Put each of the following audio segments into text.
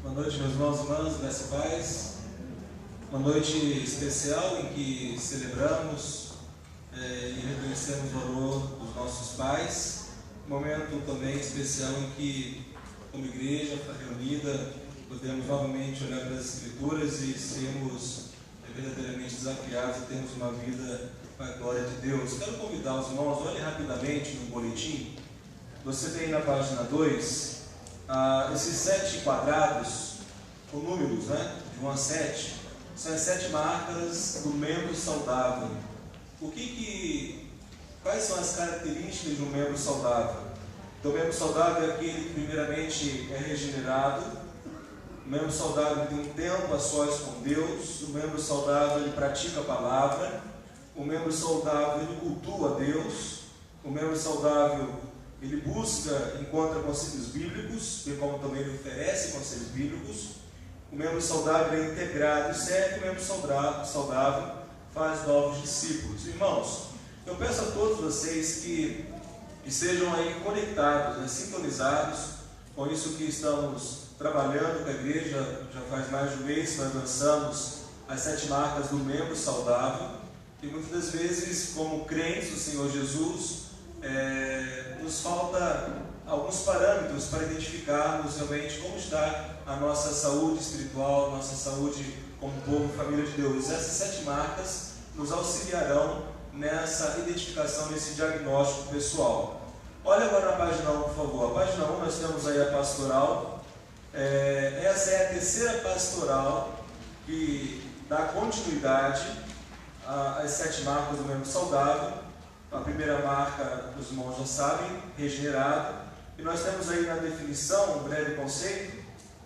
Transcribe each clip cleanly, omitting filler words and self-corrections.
Boa noite, meus irmãos e irmãs, graça e paz. Uma noite especial em que celebramos e reconhecemos o valor dos nossos pais. Um momento também especial em que, como igreja reunida, podemos novamente olhar para as Escrituras e sermos verdadeiramente desafiados a termos uma vida para a glória de Deus. Quero convidar os irmãos, olhem rapidamente no boletim. Você tem na página 2 esses 7 quadrados com números, de 1 a 7, são as 7 marcas do membro saudável. Quais são as características de um membro saudável? Então, o membro saudável é aquele que primeiramente é regenerado. O membro saudável tem um tempo a sós com Deus. O membro saudável ele pratica a palavra. O membro saudável ele cultua a Deus. O membro saudável ele busca, encontra conselhos bíblicos, bem como também ele oferece conselhos bíblicos. O membro saudável é integrado e serve. O membro saudável faz novos discípulos. Irmãos, eu peço a todos vocês que estejam aí conectados, sintonizados com isso que estamos trabalhando com a igreja. Já faz mais de um mês nós lançamos as 7 marcas do membro saudável, e muitas das vezes, como crentes do Senhor Jesus, nos falta alguns parâmetros para identificarmos realmente como está a nossa saúde espiritual, nossa saúde como povo, família de Deus. Essas 7 marcas nos auxiliarão nessa identificação, nesse diagnóstico pessoal. Olha agora na página 1, por favor. A página 1 nós temos aí a pastoral. Essa é a terceira pastoral que dá continuidade às 7 marcas do membro saudável. A primeira marca, os irmãos já sabem, regenerado. E nós temos aí na definição, um breve conceito,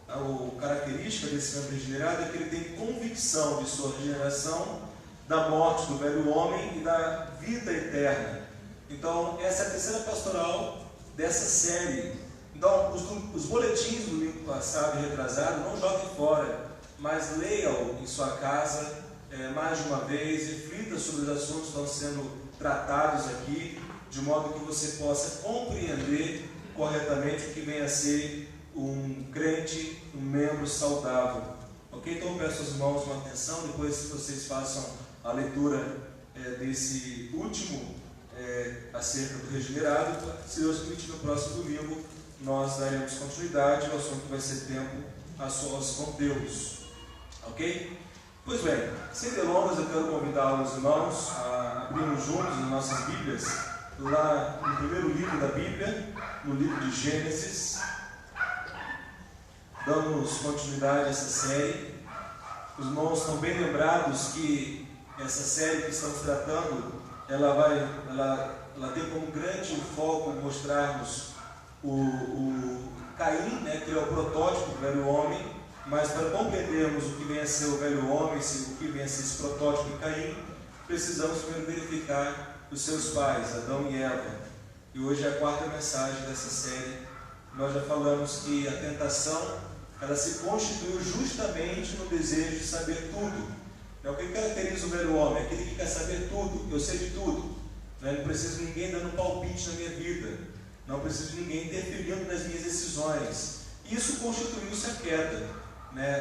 a característica desse membro regenerado é que ele tem convicção de sua regeneração, da morte do velho homem e da vida eterna. Então, essa é a terceira pastoral dessa série. Então, os boletins do domingo passado e retrasado, não joguem fora, mas leiam em sua casa mais de uma vez, reflita sobre os assuntos que estão sendo tratados aqui, de modo que você possa compreender corretamente o que vem a ser um crente, um membro saudável. Ok? Então eu peço aos irmãos uma atenção, depois que vocês façam a leitura desse último acerca do regenerado. Se Deus permitir, no próximo domingo nós daremos continuidade. O assunto vai ser tempo a sós com Deus. Ok? Pois bem, sem delongas, eu quero convidar os irmãos a abrirmos juntos as nossas Bíblias, lá no primeiro livro da Bíblia, no livro de Gênesis. Damos continuidade a essa série. Os irmãos estão bem lembrados que essa série que estamos tratando, ela tem como grande foco mostrarmos o Caim, que é o protótipo do velho homem. Mas para compreendermos o que vem a ser o velho homem, o que vem a ser esse protótipo de Caim, precisamos primeiro verificar os seus pais, Adão e Eva. E hoje é a 4ª mensagem dessa série. Nós já falamos que a tentação, ela se constituiu justamente no desejo de saber tudo. O que caracteriza o velho homem? Aquele que quer saber tudo. Eu sei de tudo. Não preciso de ninguém dando palpite na minha vida. Não preciso de ninguém interferindo nas minhas decisões. Isso constituiu-se a queda.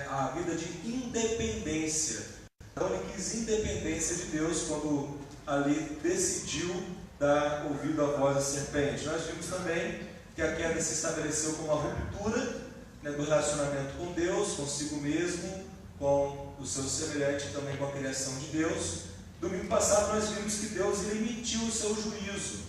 A vida de independência. Então ele quis independência de Deus quando ali decidiu dar ouvido à voz da serpente. Nós vimos também que a queda se estabeleceu como uma ruptura do relacionamento com Deus, consigo mesmo, com o seu semelhante, também com a criação de Deus. Domingo passado nós vimos que Deus emitiu o seu juízo.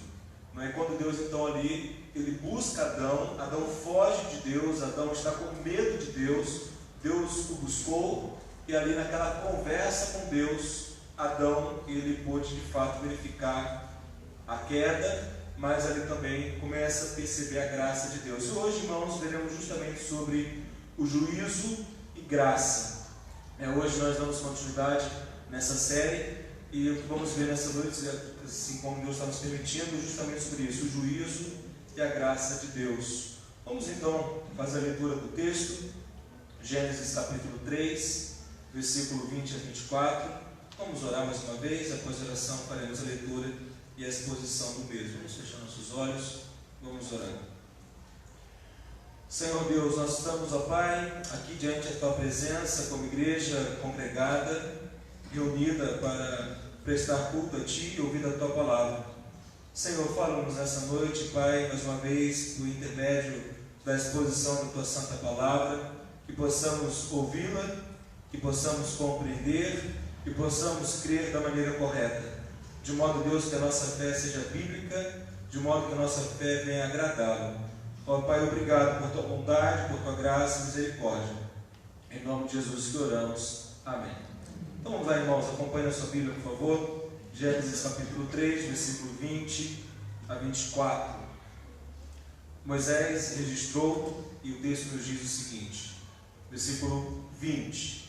Quando Deus então ali, ele busca Adão, Adão foge de Deus, Adão está com medo de Deus. Deus o buscou, e ali naquela conversa com Deus, Adão ele pôde de fato verificar a queda, mas ali também começa a perceber a graça de Deus. E hoje, irmãos, veremos justamente sobre o juízo e graça. Hoje nós damos continuidade nessa série, e o que vamos ver nessa noite, assim como Deus está nos permitindo, justamente sobre isso, o juízo e a graça de Deus. Vamos então fazer a leitura do texto. Gênesis capítulo 3, versículo 20 a 24. Vamos orar mais uma vez. Após a oração faremos a leitura e a exposição do mesmo. Vamos fechar nossos olhos. Vamos orar. Senhor Deus, nós estamos, ó Pai, aqui diante da Tua presença, como igreja congregada, reunida para prestar culto a Ti e ouvir a Tua palavra. Senhor, fala-nos nessa noite, Pai, mais uma vez, por intermédio da exposição da Tua Santa Palavra, que possamos ouvi-la, que possamos compreender, que possamos crer da maneira correta, de modo, Deus, que a nossa fé seja bíblica, de modo que a nossa fé venha agradá-lo. Ó Pai, obrigado por Tua bondade, por Tua graça e misericórdia. Em nome de Jesus que oramos. Amém. Então vamos lá, irmãos, acompanhe a sua Bíblia, por favor. Gênesis capítulo 3, versículo 20 a 24. Moisés registrou e o texto nos diz o seguinte, versículo 20.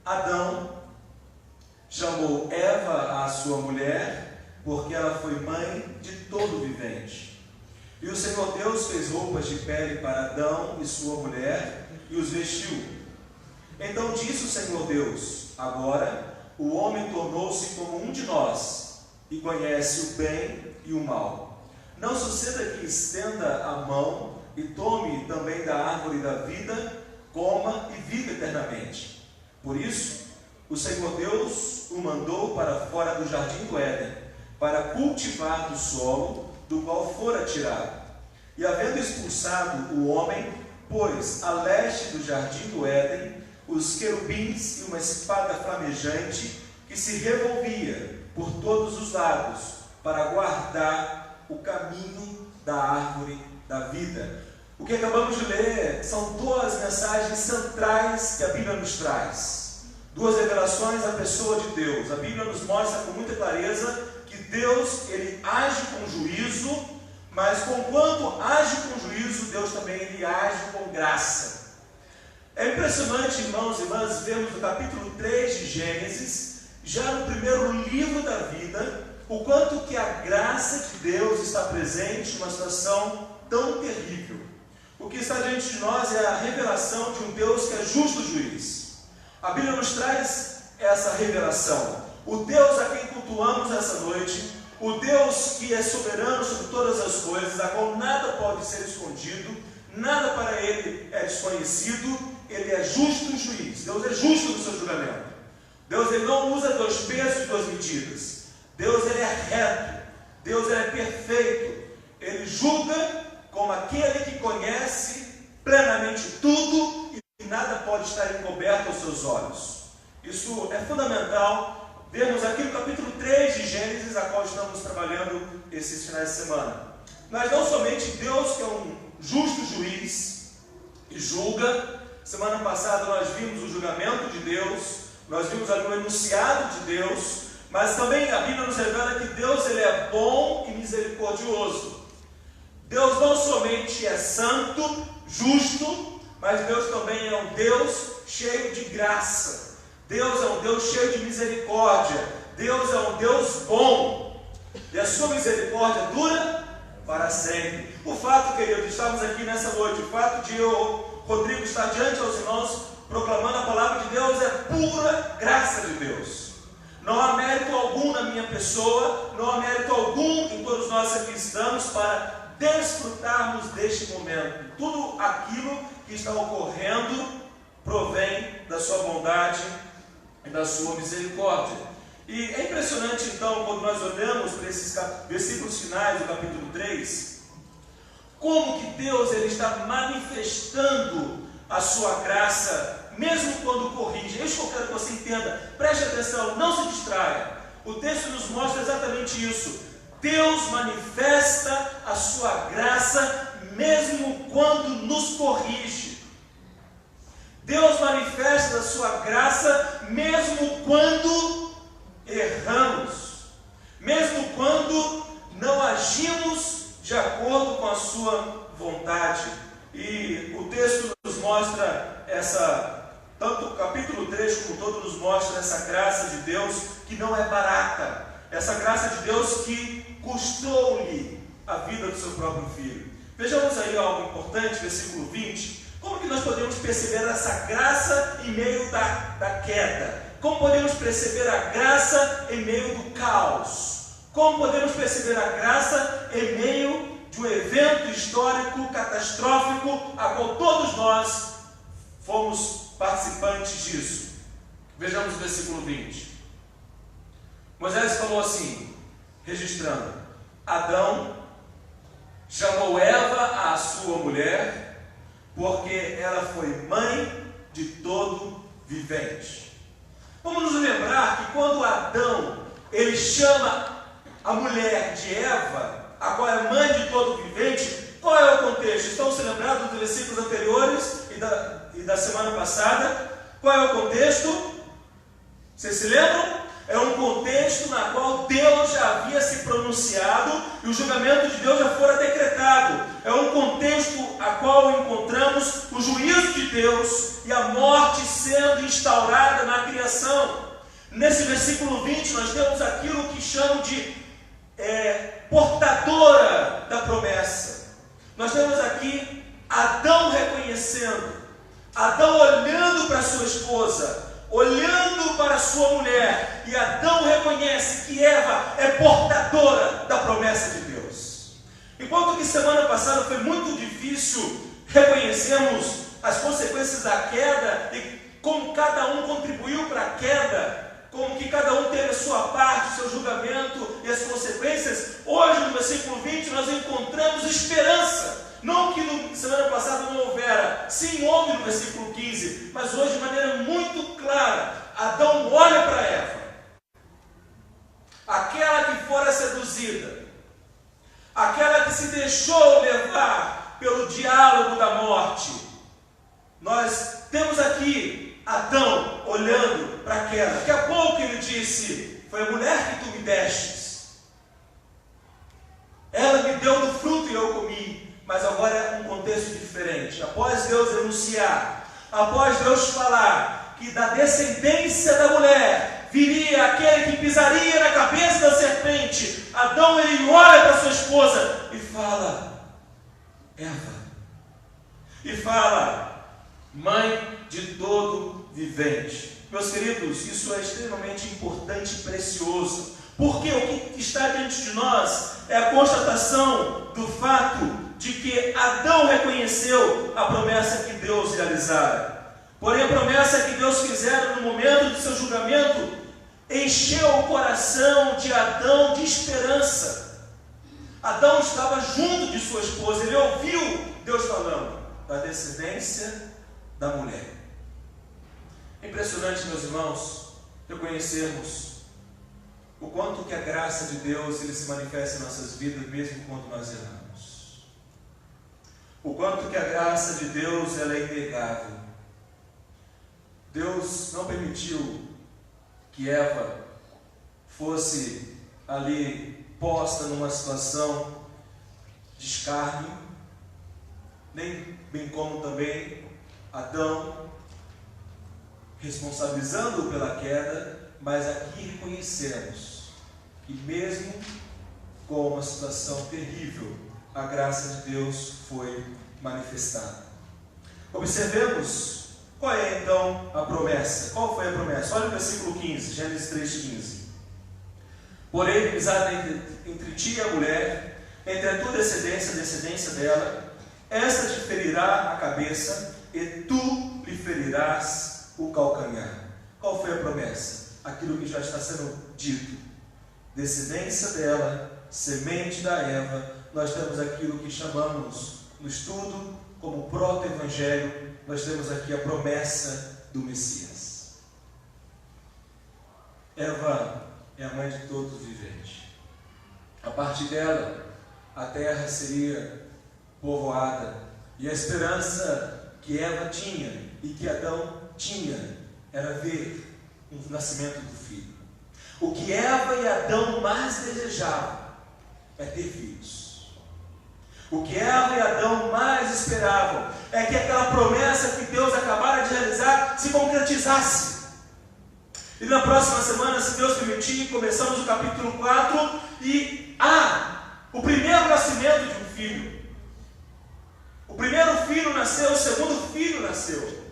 Adão chamou Eva, a sua mulher, porque ela foi mãe de todo vivente. E o Senhor Deus fez roupas de pele para Adão e sua mulher e os vestiu. Então disse o Senhor Deus: agora o homem tornou-se como um de nós e conhece o bem e o mal. Não suceda que estenda a mão e tome também da árvore da vida, coma e viva eternamente. Por isso, o Senhor Deus o mandou para fora do jardim do Éden, para cultivar do solo do qual fora tirado. E havendo expulsado o homem, pôs a leste do jardim do Éden os querubins e uma espada flamejante que se revolvia por todos os lados para guardar o caminho da árvore da vida. O que acabamos de ler são duas mensagens centrais que a Bíblia nos traz. Duas revelações da pessoa de Deus. A Bíblia nos mostra com muita clareza que Deus, ele age com juízo, mas conquanto age com juízo, Deus também ele age com graça. É impressionante, irmãos e irmãs, vermos no capítulo 3 de Gênesis, já no primeiro livro da vida, o quanto que a graça de Deus está presente em uma situação tão terrível. O que está diante de nós é a revelação de um Deus que é justo juiz. A Bíblia nos traz essa revelação. O Deus a quem cultuamos essa noite, o Deus que é soberano sobre todas as coisas, a qual nada pode ser escondido, nada para Ele é desconhecido, Ele é justo juiz. Deus é justo no seu julgamento. Deus ele não usa dois pesos e duas medidas. Deus ele é reto. Deus ele é perfeito. Ele julga como aquele que conhece plenamente tudo e nada pode estar encoberto aos seus olhos. Isso é fundamental vermos aqui no capítulo 3 de Gênesis, a qual estamos trabalhando esses finais de semana. Mas não somente Deus, que é um justo juiz e julga. Semana passada nós vimos o julgamento de Deus, nós vimos ali o enunciado de Deus, mas também a Bíblia nos revela que Deus ele é bom e misericordioso. Deus não somente é santo, justo, mas Deus também é um Deus cheio de graça. Deus é um Deus cheio de misericórdia. Deus é um Deus bom. E a sua misericórdia dura para sempre. O fato, queridos, estamos aqui nessa noite, o fato de Rodrigo estar diante aos irmãos, proclamando a palavra de Deus, é pura graça de Deus. Não há mérito algum na minha pessoa, não há mérito algum em todos nós aqui estamos para desfrutarmos deste momento. Tudo aquilo que está ocorrendo provém da sua bondade e da sua misericórdia. E é impressionante então, quando nós olhamos para esses versículos finais do capítulo 3, como que Deus ele está manifestando a sua graça, mesmo quando corrige. É isso que eu quero que você entenda. Preste atenção, não se distraia. O texto nos mostra exatamente isso. Deus manifesta a sua graça, mesmo quando nos corrige. Deus manifesta a sua graça, mesmo quando erramos. Mesmo quando não agimos de acordo com a sua vontade. E o texto nos mostra tanto o capítulo 3 como todo nos mostra essa graça de Deus que não é barata. Essa graça de Deus que custou-lhe a vida do seu próprio filho. Vejamos aí algo importante, versículo 20. Como que nós podemos perceber essa graça em meio da queda? Como podemos perceber a graça em meio do caos? Como podemos perceber a graça em meio de um evento histórico catastrófico, a qual todos nós fomos participantes disso. Vejamos o versículo 20. Moisés falou assim, registrando: Adão chamou Eva, a sua mulher, porque ela foi mãe de todo vivente. Vamos nos lembrar que quando Adão ele chama a mulher de Eva, a qual é mãe de todo vivente, qual é o contexto? Estão se lembrando dos versículos anteriores e da semana passada? Qual é o contexto? Vocês se lembram? É um contexto na qual Deus já havia se pronunciado e o julgamento de Deus já fora decretado. É um contexto a qual encontramos o juízo de Deus e a morte sendo instaurada na criação. Nesse versículo 20 nós temos aquilo que chamam de portadora da promessa. Nós temos aqui Adão reconhecendo, Adão olhando para sua esposa, olhando para sua mulher, e Adão reconhece que Eva é portadora da promessa de Deus. Enquanto que semana passada foi muito difícil reconhecermos as consequências da queda e como cada um contribuiu para a queda, como que cada um teve a sua parte, o seu julgamento e as consequências, hoje no versículo 20 nós encontramos esperança. Não que na semana passada não houvera, sim, houve no versículo 15, mas hoje de maneira muito clara, Adão olha para Eva, aquela que fora seduzida, aquela que se deixou levar pelo diálogo da morte. Nós temos aqui Adão olhando para aquela. Daqui a pouco ele disse: foi a mulher que tu me destes, ela me deu do fruto e eu comi. Mas agora é um contexto diferente. Após Deus anunciar, após Deus falar que da descendência da mulher viria aquele que pisaria na cabeça da serpente, Adão ele olha para sua esposa e fala: Eva, e fala: mãe de todo vivente. Meus queridos, isso é extremamente importante e precioso, porque o que está diante de nós é a constatação do fato de que Adão reconheceu a promessa que Deus realizara. Porém, a promessa que Deus fizera no momento de seu julgamento encheu o coração de Adão de esperança. Adão estava junto de sua esposa, ele ouviu Deus falando da descendência da mulher. É impressionante, meus irmãos, reconhecermos o quanto que a graça de Deus ele se manifesta em nossas vidas, mesmo quando nós erramos. O quanto que a graça de Deus ela é inegável. Deus não permitiu que Eva fosse ali posta numa situação de escárnio, nem bem como também Adão responsabilizando-o pela queda, mas aqui reconhecemos que mesmo com uma situação terrível, a graça de Deus foi manifestada. Observemos qual é então a promessa. Qual foi a promessa? Olha o versículo 15, Gênesis 3,15. Porém, inimizade entre ti e a mulher, entre a tua descendência e a descendência dela, esta te ferirá a cabeça e tu lhe ferirás o calcanhar. Qual foi a promessa? Aquilo que já está sendo dito. Descendência dela, semente da Eva. Nós temos aquilo que chamamos no estudo como proto-evangelho. Nós temos aqui a promessa do Messias. Eva é a mãe de todo vivente. A partir dela, a terra seria povoada. E a esperança que Eva tinha e que Adão tinha era ver o nascimento do filho. O que Eva e Adão mais desejavam é ter filhos. O que Eva e Adão mais esperavam é que aquela promessa que Deus acabara de realizar se concretizasse. E na próxima semana, se Deus permitir, começamos o capítulo 4 e o primeiro nascimento de um filho. O primeiro filho nasceu, o segundo filho nasceu.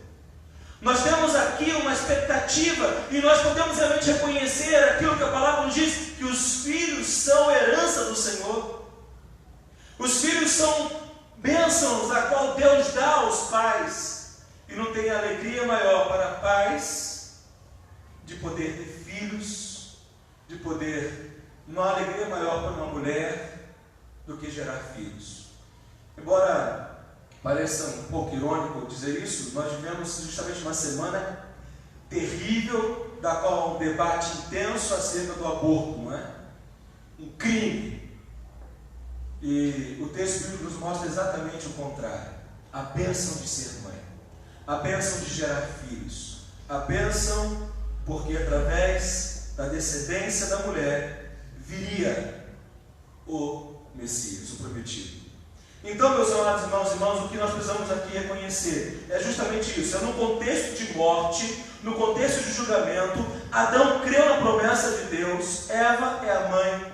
Nós temos aqui uma expectativa e nós podemos realmente reconhecer aquilo que a palavra nos diz, que os filhos são herança do Senhor. Os filhos são bênçãos a qual Deus dá aos pais. E não tem alegria maior para pais de poder ter filhos, de poder, não há alegria maior para uma mulher do que gerar filhos. Embora pareça um pouco irônico dizer isso, nós vivemos justamente uma semana terrível, da qual há um debate intenso acerca do aborto, não é? Um crime. E o texto bíblico nos mostra exatamente o contrário. A bênção de ser mãe, a bênção de gerar filhos, a bênção porque através da descendência da mulher viria o Messias, o prometido. Então, meus amados irmãos e irmãs, o que nós precisamos aqui reconhecer é justamente isso. É no contexto de morte, no contexto de julgamento, Adão creu na promessa de Deus, Eva é a mãe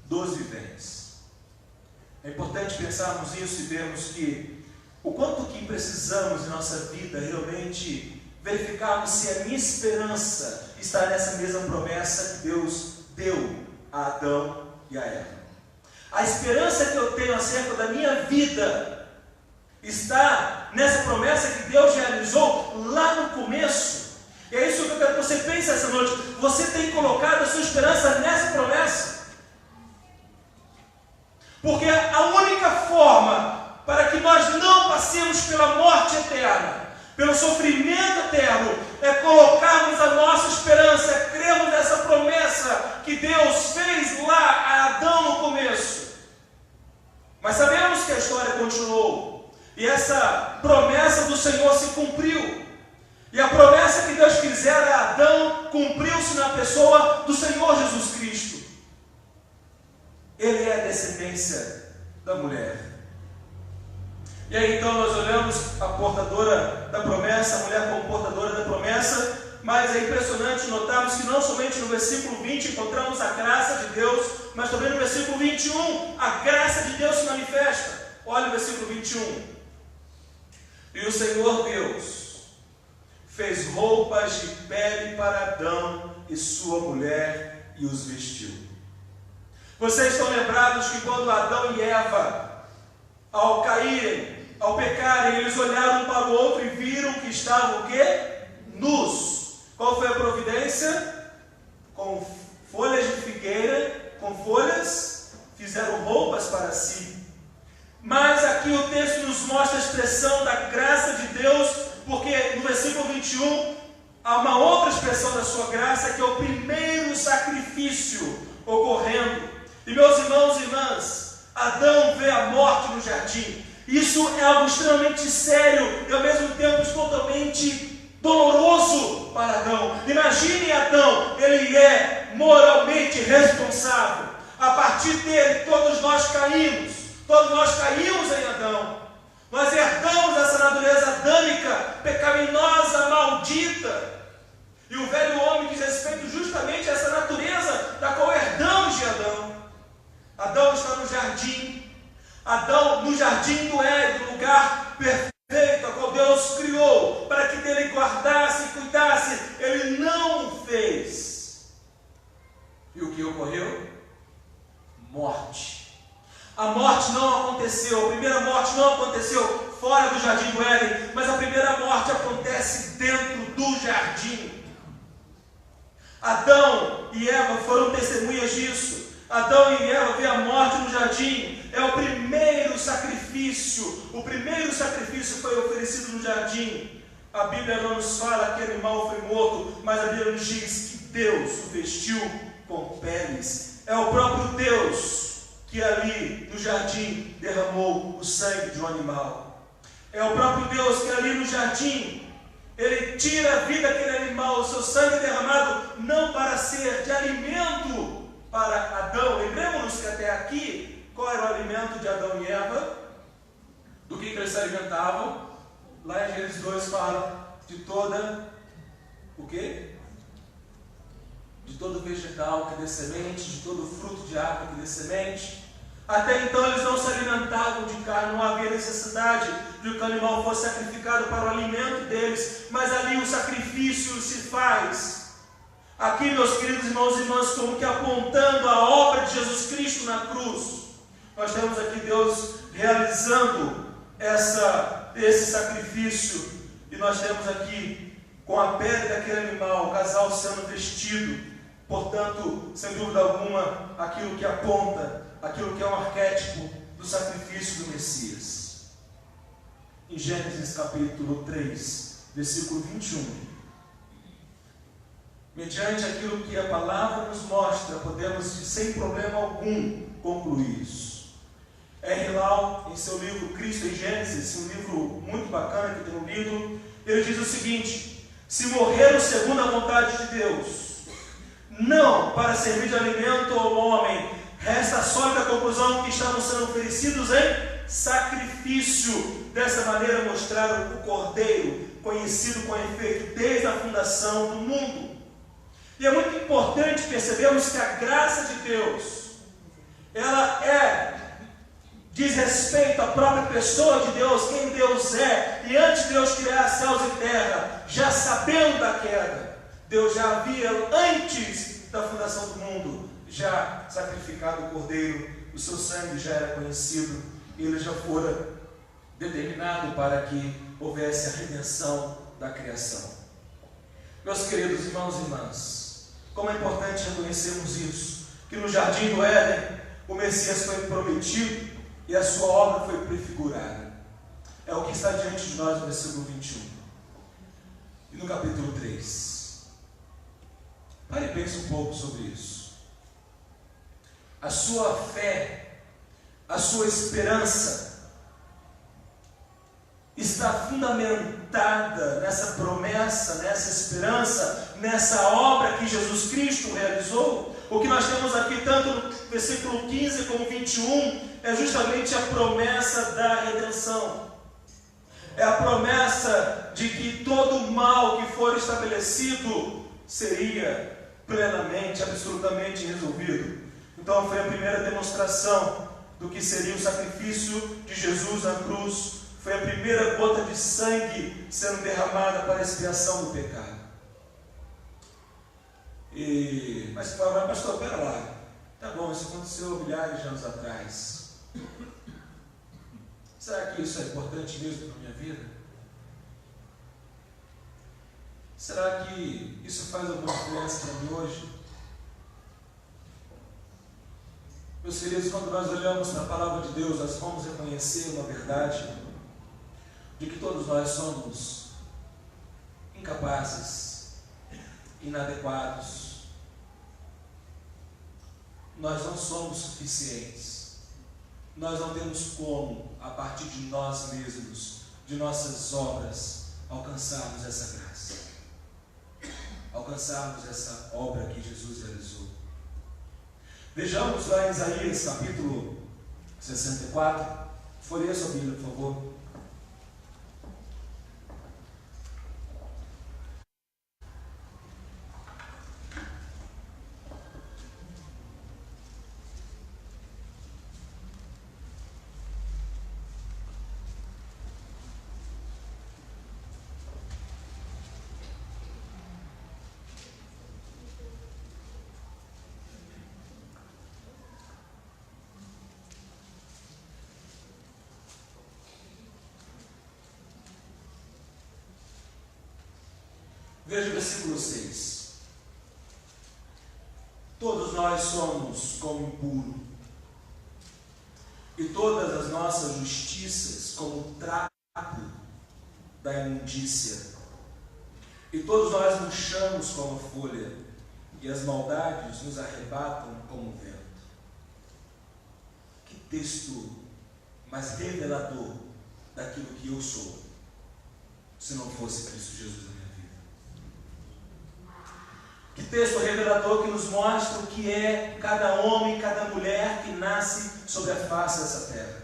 dos viventes. É importante pensarmos isso e vermos que o quanto que precisamos em nossa vida realmente verificarmos se a minha esperança está nessa mesma promessa que Deus deu a Adão e a Eva. A esperança que eu tenho acerca da minha vida está nessa promessa que Deus realizou lá no começo. E é isso que eu quero que você pense essa noite. Você tem colocado a sua esperança nessa promessa? Porque a única forma para que nós não passemos pela morte eterna, pelo sofrimento eterno, é colocarmos a nossa esperança, é crermos nessa promessa que Deus fez lá a Adão no começo. Mas sabemos que a história continuou, e essa promessa do Senhor se cumpriu. E a promessa que Deus fizera a Adão cumpriu-se na pessoa do Senhor Jesus Cristo. Ele é a descendência da mulher. E aí então nós olhamos a portadora da promessa, a mulher como portadora da promessa, mas é impressionante notarmos que não somente no versículo 20 encontramos a graça de Deus, mas também no versículo 21 a graça de Deus se manifesta. Olha o versículo 21. E o Senhor Deus fez roupas de pele para Adão e sua mulher e os vestiu. Vocês estão lembrados que quando Adão e Eva, ao caírem, ao pecarem, eles olharam um para o outro e viram que estavam o quê? Nus. Qual foi a providência? Com folhas de figueira, com folhas, fizeram roupas para si. Mas aqui o texto nos mostra a expressão da graça de Deus, porque no versículo 21 há uma outra expressão da sua graça, que é o primeiro sacrifício ocorrendo. E meus irmãos e irmãs, Adão vê a morte no jardim. Isso é algo extremamente sério e ao mesmo tempo totalmente doloroso para Adão. Imagine Adão, ele é moralmente responsável. A partir dele todos nós caímos em Adão. Nós herdamos essa natureza adâmica, pecaminosa, maldita. E o velho homem diz respeito justamente a essa natureza da qual herdamos de Adão. Adão está no jardim. Adão no jardim do Éden, no lugar perfeito, a qual Deus criou, para que dele guardasse e cuidasse. Ele não fez. E o que ocorreu? Morte. A morte não aconteceu, a primeira morte não aconteceu fora do jardim do Éden, mas a primeira morte acontece dentro do jardim. Adão e Eva foram testemunhas disso. Adão e Eva vê a morte no jardim. É o primeiro sacrifício. O primeiro sacrifício foi oferecido no jardim. A Bíblia não nos fala que animal foi morto, mas a Bíblia nos diz que Deus o vestiu com peles. É o próprio Deus que ali no jardim derramou o sangue de um animal. É o próprio Deus que ali no jardim, ele tira a vida daquele animal, o seu sangue derramado, não para ser de alimento para Adão. Lembremos-nos que até aqui, qual era o alimento de Adão e Eva? Do que eles se alimentavam? Lá em Gênesis 2 fala de toda, o quê? De todo vegetal que dê semente, de todo fruto de árvore que dê semente. Até então eles não se alimentavam de carne, não havia necessidade de que o animal fosse sacrificado para o alimento deles, mas ali o sacrifício se faz. Aqui, meus queridos irmãos e irmãs, como que apontando a obra de Jesus Cristo na cruz. nós temos aqui Deus realizando esse sacrifício, e nós temos aqui, com a pele daquele animal, o casal sendo vestido. Portanto, sem dúvida alguma, aquilo que aponta, aquilo que é um arquétipo do sacrifício do Messias. Em Gênesis capítulo 3, versículo 21. Mediante aquilo que a palavra nos mostra, podemos, sem problema algum, concluir isso. R. Lau, em seu livro Cristo em Gênesis, um livro muito bacana que eu tenho lido, ele diz o seguinte: se morreram segundo a vontade de Deus, não para servir de alimento ao homem, resta a sólida conclusão que estavam sendo oferecidos em sacrifício. Dessa maneira mostraram o Cordeiro, conhecido com efeito desde a fundação do mundo. E é muito importante percebermos que a graça de Deus, ela diz respeito à própria pessoa de Deus, quem Deus é. E antes de Deus criar céus e terra, já sabendo da queda, Deus já havia, antes da fundação do mundo, já sacrificado o Cordeiro. O seu sangue já era conhecido, ele já fora determinado para que houvesse a redenção da criação. Meus queridos irmãos e irmãs, como é importante reconhecermos isso, que no jardim do Éden o Messias foi prometido e a sua obra foi prefigurada. É o que está diante de nós no versículo 21 e no capítulo 3. Pare e pense um pouco sobre isso. A sua fé, a sua esperança está fundamentada nessa promessa, nessa esperança, nessa obra que Jesus Cristo realizou. O que nós temos aqui, tanto no versículo 15 como 21, é justamente a promessa da redenção. É a promessa de que todo o mal que for estabelecido seria plenamente, absolutamente resolvido. Então foi a primeira demonstração do que seria o sacrifício de Jesus na cruz. Foi a primeira gota de sangue sendo derramada para a expiação do pecado. Mas pastor, pera lá. Tá bom, isso aconteceu milhares de anos atrás. Será que isso é importante mesmo para a minha vida? Será que isso faz alguma diferença para mim hoje? Meus queridos, quando nós olhamos para a palavra de Deus, nós vamos reconhecer uma verdade de que todos nós somos incapazes, inadequados. Nós não somos suficientes. Nós não temos como, a partir de nós mesmos, de nossas obras, alcançarmos essa graça, alcançarmos essa obra que Jesus realizou. Vejamos lá em Isaías capítulo 64. Folheie a sua Bíblia, por favor. Veja o versículo 6. Todos nós somos como impuro, e todas as nossas justiças como trapo da imundícia. E todos nós murchamos como a folha, e as maldades nos arrebatam como o vento. Que texto mais revelador daquilo que eu sou, se não fosse Cristo Jesus na minha vida. Que texto revelador que nos mostra o que é cada homem, cada mulher que nasce sobre a face dessa terra.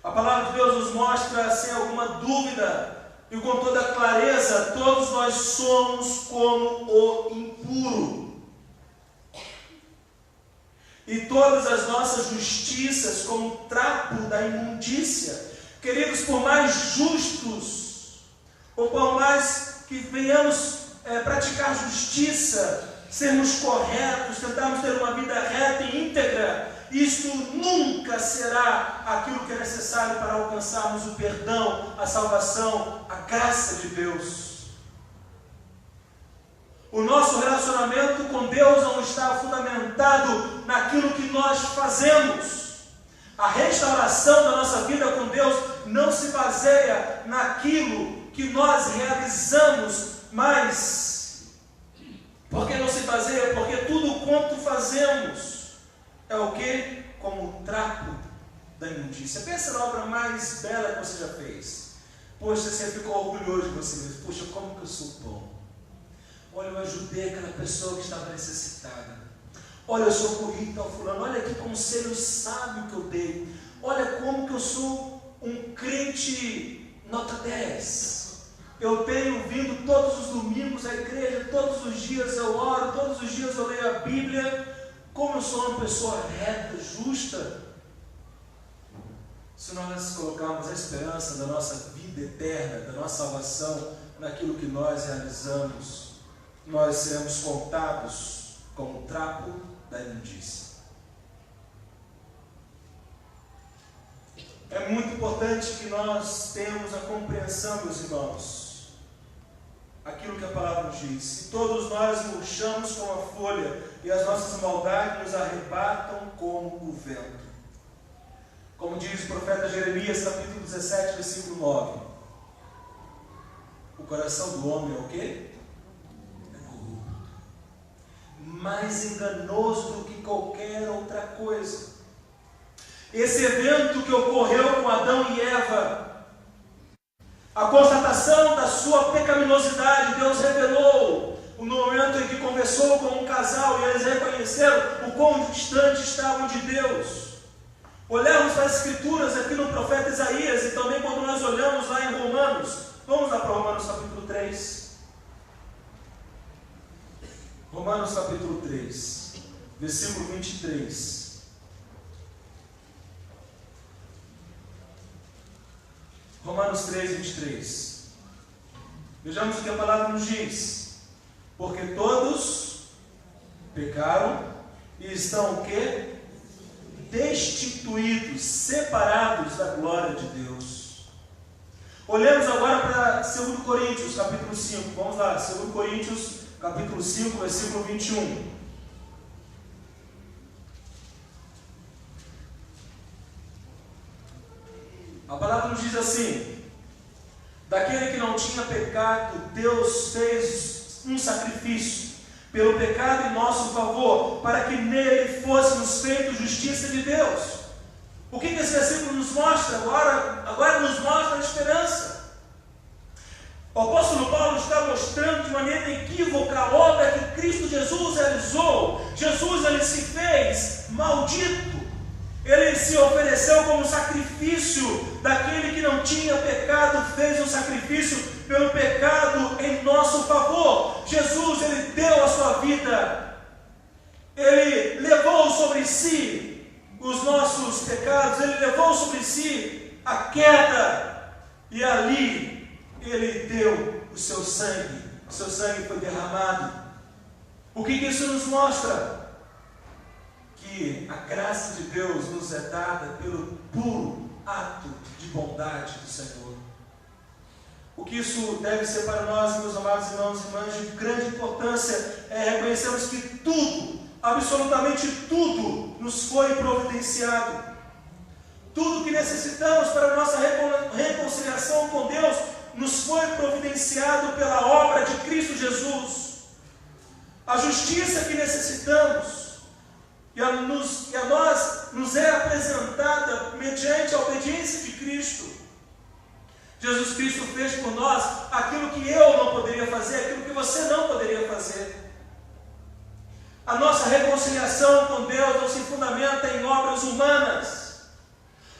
A palavra de Deus nos mostra, sem alguma dúvida e com toda clareza, todos nós somos como o impuro. E todas as nossas justiças como trapo da imundícia. Queridos, por mais justos, ou por mais que venhamos praticar justiça, sermos corretos, tentarmos ter uma vida reta e íntegra, isto nunca será aquilo que é necessário para alcançarmos o perdão, a salvação, a graça de Deus. O nosso relacionamento com Deus não está fundamentado naquilo que nós fazemos. A restauração da nossa vida com Deus não se baseia naquilo que nós realizamos, mas por que não se baseia? Porque tudo quanto fazemos é o que? Como um trapo da imundícia. Pensa na obra mais bela que você já fez. Poxa, você ficou orgulhoso de você mesmo. Poxa, como que eu sou bom. Olha, eu ajudei aquela pessoa que estava necessitada. Olha, eu socorri tal fulano. Olha que conselho sábio que eu dei. Olha como que eu sou um crente nota 10. Eu tenho vindo todos os domingos à igreja, todos os dias eu oro, todos os dias eu leio a Bíblia. Como eu sou uma pessoa reta, justa. Se nós colocarmos a esperança da nossa vida eterna, da nossa salvação, naquilo que nós realizamos, nós seremos contados como trapo da imundícia. É muito importante que nós tenhamos a compreensão, meus irmãos, aquilo que a palavra nos diz. Se todos nós murchamos como a folha e as nossas maldades nos arrebatam como o vento. Como diz o profeta Jeremias, capítulo 17, versículo 9. O coração do homem é o quê? Mais enganoso do que qualquer outra coisa. Esse evento que ocorreu com Adão e Eva, a constatação da sua pecaminosidade, Deus revelou no momento em que conversou com um casal e eles reconheceram o quão distante estavam de Deus. Olhamos para as Escrituras aqui no profeta Isaías e também quando nós olhamos lá em Romanos. Vamos lá para Romanos capítulo 3. Romanos capítulo 3, versículo 23. Romanos 3, 23. Vejamos o que a palavra nos diz. Porque todos pecaram e estão o quê? Destituídos, separados da glória de Deus. Olhemos agora para 2 Coríntios, capítulo 5. Vamos lá, 2 Coríntios capítulo 5, versículo 21. A palavra nos diz assim: daquele que não tinha pecado, Deus fez um sacrifício pelo pecado em nosso favor, para que nele fôssemos feitos justiça de Deus. O que esse versículo nos mostra? Agora nos mostra a esperança. O apóstolo Paulo está mostrando de maneira inequívoca a obra que Cristo Jesus realizou. Jesus, ele se fez maldito. Ele se ofereceu como sacrifício daquele que não tinha pecado, fez um sacrifício pelo pecado em nosso favor. Jesus, ele deu a sua vida. Ele levou sobre si os nossos pecados. Ele levou sobre si a queda. E ali ele deu o seu sangue foi derramado. O que isso nos mostra? Que a graça de Deus nos é dada pelo puro ato de bondade do Senhor. O que isso deve ser para nós, meus amados irmãos e irmãs, de grande importância é reconhecermos que tudo, absolutamente tudo, nos foi providenciado. Tudo que necessitamos para a nossa reconciliação com Deus nos foi providenciado pela obra de Cristo Jesus. A justiça que necessitamos e a nós nos é apresentada mediante a obediência de Cristo. Jesus Cristo fez por nós aquilo que eu não poderia fazer, aquilo que você não poderia fazer. A nossa reconciliação com Deus não se fundamenta em obras humanas.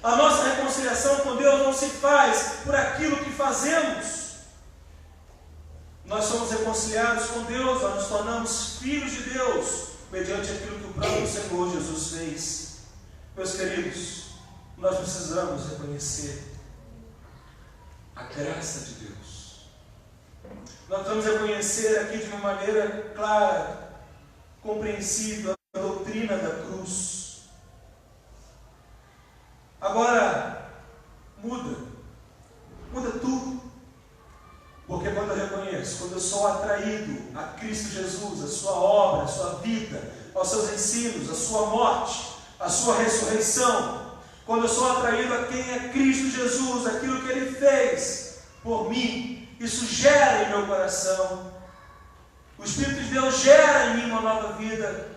A nossa reconciliação com Deus não se faz por aquilo que fazemos. Nós somos reconciliados com Deus, nós nos tornamos filhos de Deus, mediante aquilo que o próprio Senhor Jesus fez. Meus queridos, nós precisamos reconhecer a graça de Deus. Nós vamos reconhecer aqui de uma maneira clara, compreensível, a doutrina da cruz. é isso? Quando eu sou atraído a Cristo Jesus, a sua obra, a sua vida, aos seus ensinos, a sua morte, a sua ressurreição, quando eu sou atraído a quem é Cristo Jesus, aquilo que Ele fez por mim, isso gera em meu coração, o Espírito de Deus gera em mim uma nova vida,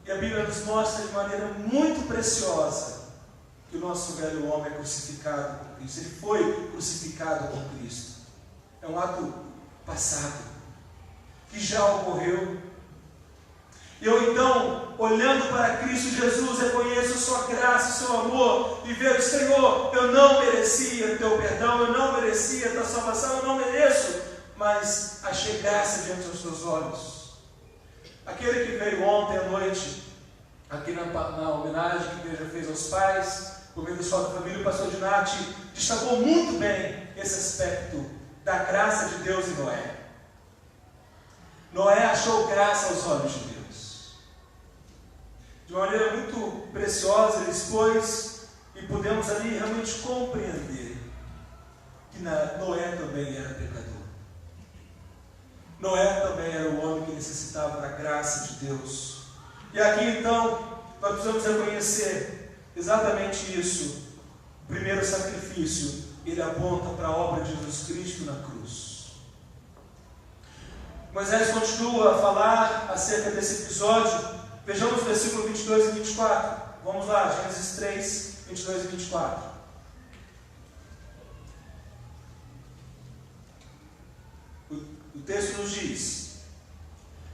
e a Bíblia nos mostra de maneira muito preciosa que o nosso velho homem é crucificado com Cristo. Ele foi crucificado com Cristo. É um ato passado, que já ocorreu. Eu então, olhando para Cristo Jesus, reconheço a sua graça, o seu amor, e vejo, Senhor, eu não merecia o teu perdão, eu não merecia a tua salvação, eu não mereço, mas achei graça diante dos teus olhos. Aquele que veio ontem à noite, aqui na homenagem que a igreja fez aos pais, por meio da sua família, o pastor Dinati destacou muito bem esse aspecto da graça de Deus em Noé. Noé achou graça aos olhos de Deus. De uma maneira muito preciosa, ele expôs, e podemos ali realmente compreender que Noé também era pecador. Noé também era o homem que necessitava da graça de Deus. E aqui então, nós precisamos reconhecer exatamente isso. O primeiro sacrifício, ele aponta para a obra de Jesus Cristo na cruz. Moisés continua a falar acerca desse episódio. Vejamos o versículo 22 e 24. Vamos lá, Gênesis 3, 22 e 24. O texto nos diz: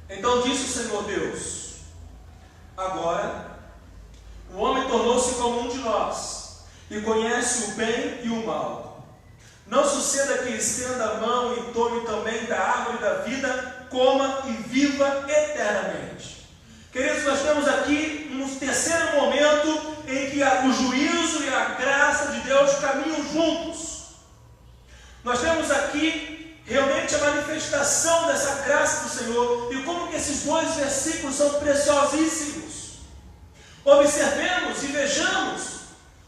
Então disse o Senhor Deus: Agora o homem tornou-se como um de nós, e conhece o bem e o mal. Não suceda que estenda a mão e tome também da árvore da vida, coma e viva eternamente. Queridos, nós temos aqui um terceiro momento em que o juízo e a graça de Deus caminham juntos. Nós temos aqui realmente a manifestação dessa graça do Senhor, e como que esses dois versículos são preciosíssimos. Observemos e vejamos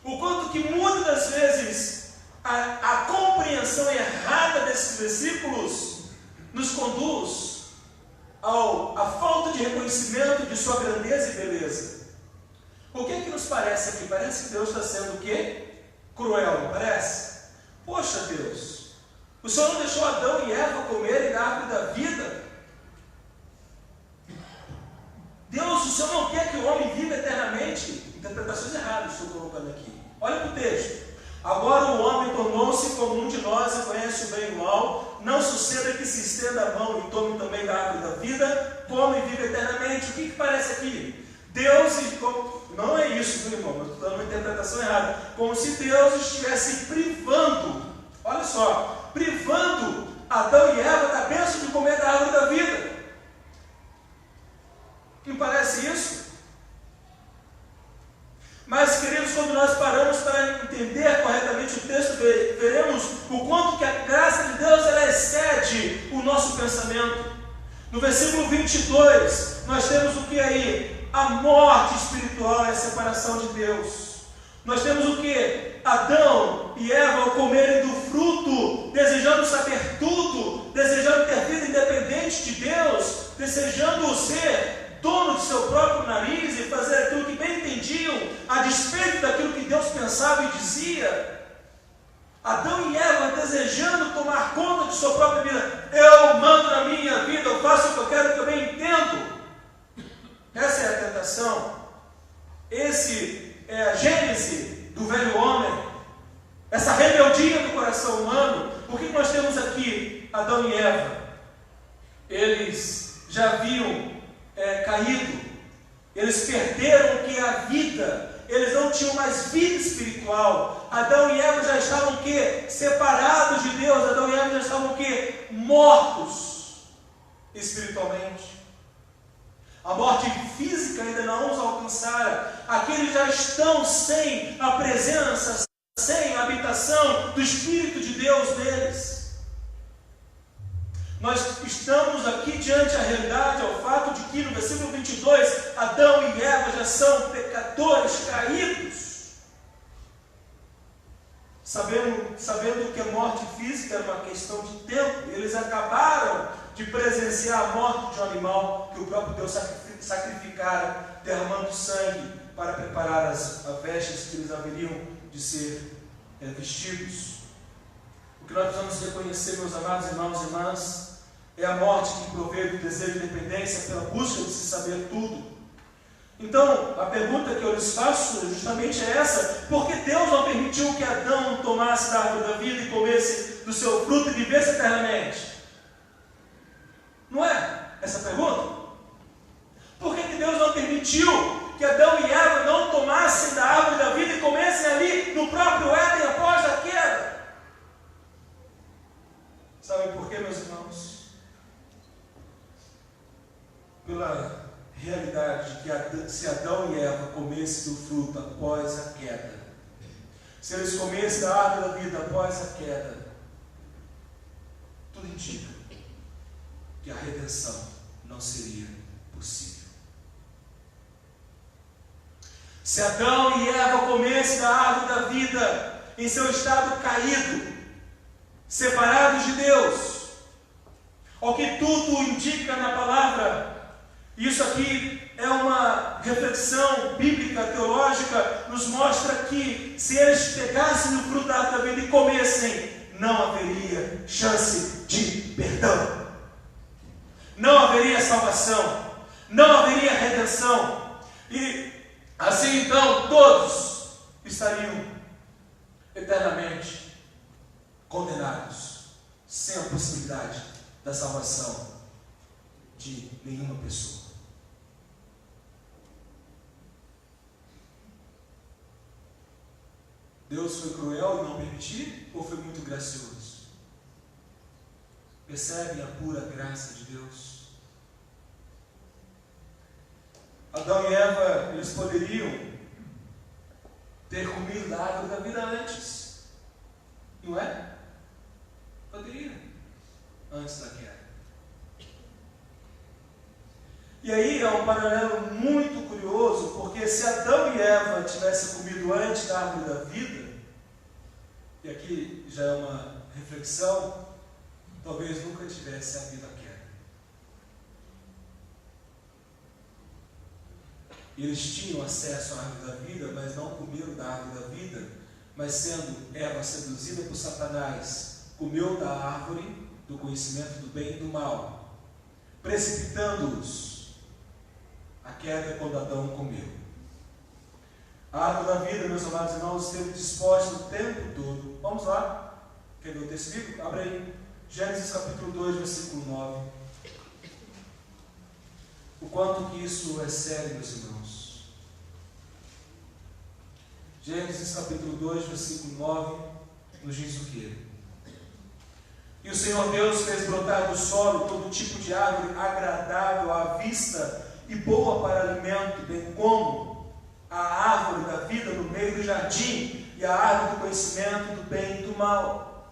o quanto que muitas das vezes a compreensão errada desses versículos nos conduz à falta de reconhecimento de sua grandeza e beleza. O que é que nos parece aqui? Parece que Deus está sendo o quê? Cruel, não parece? Poxa Deus, o Senhor não deixou Adão e Eva comerem da árvore da vida? Deus, o Senhor não quer que o homem viva eternamente? Interpretações erradas estou colocando aqui. Olha para o texto. Agora o homem tornou-se como um de nós e conhece o bem e o mal. Não suceda que se estenda a mão e tome também da árvore da vida, come e vive eternamente. O que parece aqui? Deus, não é isso, meu irmão, eu estou dando uma interpretação errada. Como se Deus estivesse privando, olha só, privando Adão e Eva da bênção de comer da árvore da vida. Não parece isso? Mas, queridos, quando nós paramos para entender corretamente o texto, veremos o quanto que a graça de Deus ela excede o nosso pensamento. No versículo 22, nós temos o que aí? A morte espiritual e a separação de Deus. Nós temos o que? Adão e Eva ao comerem do fruto, desejando saber tudo, desejando ter vida independente de Deus, desejando ser dono de seu próprio nariz e fazer aquilo que bem entendiam, a despeito daquilo que Deus pensava e dizia. Adão e Eva desejando tomar conta de sua própria vida. Eu mando na minha vida, eu faço o que eu quero, o que eu bem entendo. Essa é a tentação. Esse é a gênese do velho homem. Essa rebeldia do coração humano. O que nós temos aqui? Adão e Eva. Eles já haviam caído, eles perderam o que é a vida, eles não tinham mais vida espiritual. Adão e Eva já estavam o quê? Separados de Deus. Adão e Eva já estavam o quê? Mortos espiritualmente. A morte física ainda não os alcançara. Aqueles já estão sem a presença, sem a habitação do Espírito de Deus neles. Nós estamos aqui diante da realidade, ao fato de que no versículo 22, Adão e Eva já são pecadores caídos. sabendo que a morte física era uma questão de tempo, eles acabaram de presenciar a morte de um animal que o próprio Deus sacrificara, derramando sangue para preparar as vestes que eles haveriam de ser vestidos. O que nós precisamos reconhecer, meus amados irmãos e irmãs, é a morte que provê do desejo de independência pela busca de se saber tudo. Então, a pergunta que eu lhes faço justamente é essa: por que Deus não permitiu que Adão tomasse da árvore da vida e comesse do seu fruto e vivesse eternamente? Não é essa a pergunta? Por que Deus não permitiu que Adão e Eva não tomassem da árvore da vida e comessem ali no próprio Éden após a queda? Sabem por quê, meus irmãos? Pela realidade de que se Adão e Eva comessem do fruto após a queda, se eles comessem da árvore da vida após a queda, tudo indica que a redenção não seria possível. Se Adão e Eva comessem da árvore da vida em seu estado caído, separados de Deus, o que tudo indica na palavra, isso aqui é uma reflexão bíblica, teológica, nos mostra que se eles pegassem no fruto da árvore da vida e comessem, não haveria chance de perdão, não haveria salvação, não haveria redenção, e assim então todos estariam eternamente condenados, sem a possibilidade da salvação de nenhuma pessoa. Deus foi cruel em não permitir ou foi muito gracioso? Percebem a pura graça de Deus? Adão e Eva, eles poderiam ter comido da árvore da vida antes, não é? Poderiam, antes da queda. E aí é um paralelo muito curioso, porque se Adão e Eva tivessem comido antes da árvore da vida, e aqui já é uma reflexão, talvez nunca tivesse havido a queda. E eles tinham acesso à árvore da vida, mas não comeram da árvore da vida, mas sendo Eva seduzida por Satanás, comeu da árvore do conhecimento do bem e do mal, precipitando-os a queda quando Adão comeu. A árvore da vida, meus amados irmãos, esteve disposta o tempo todo. Vamos lá. Quer ver o texto bíblico? Abre aí. Gênesis capítulo 2, versículo 9. O quanto que isso é sério, meus irmãos. Gênesis capítulo 2, versículo 9, nos diz o quê? E o Senhor Deus fez brotar do solo todo tipo de árvore agradável à vista e boa para alimento, bem como a árvore da vida no meio do jardim e a árvore do conhecimento do bem e do mal.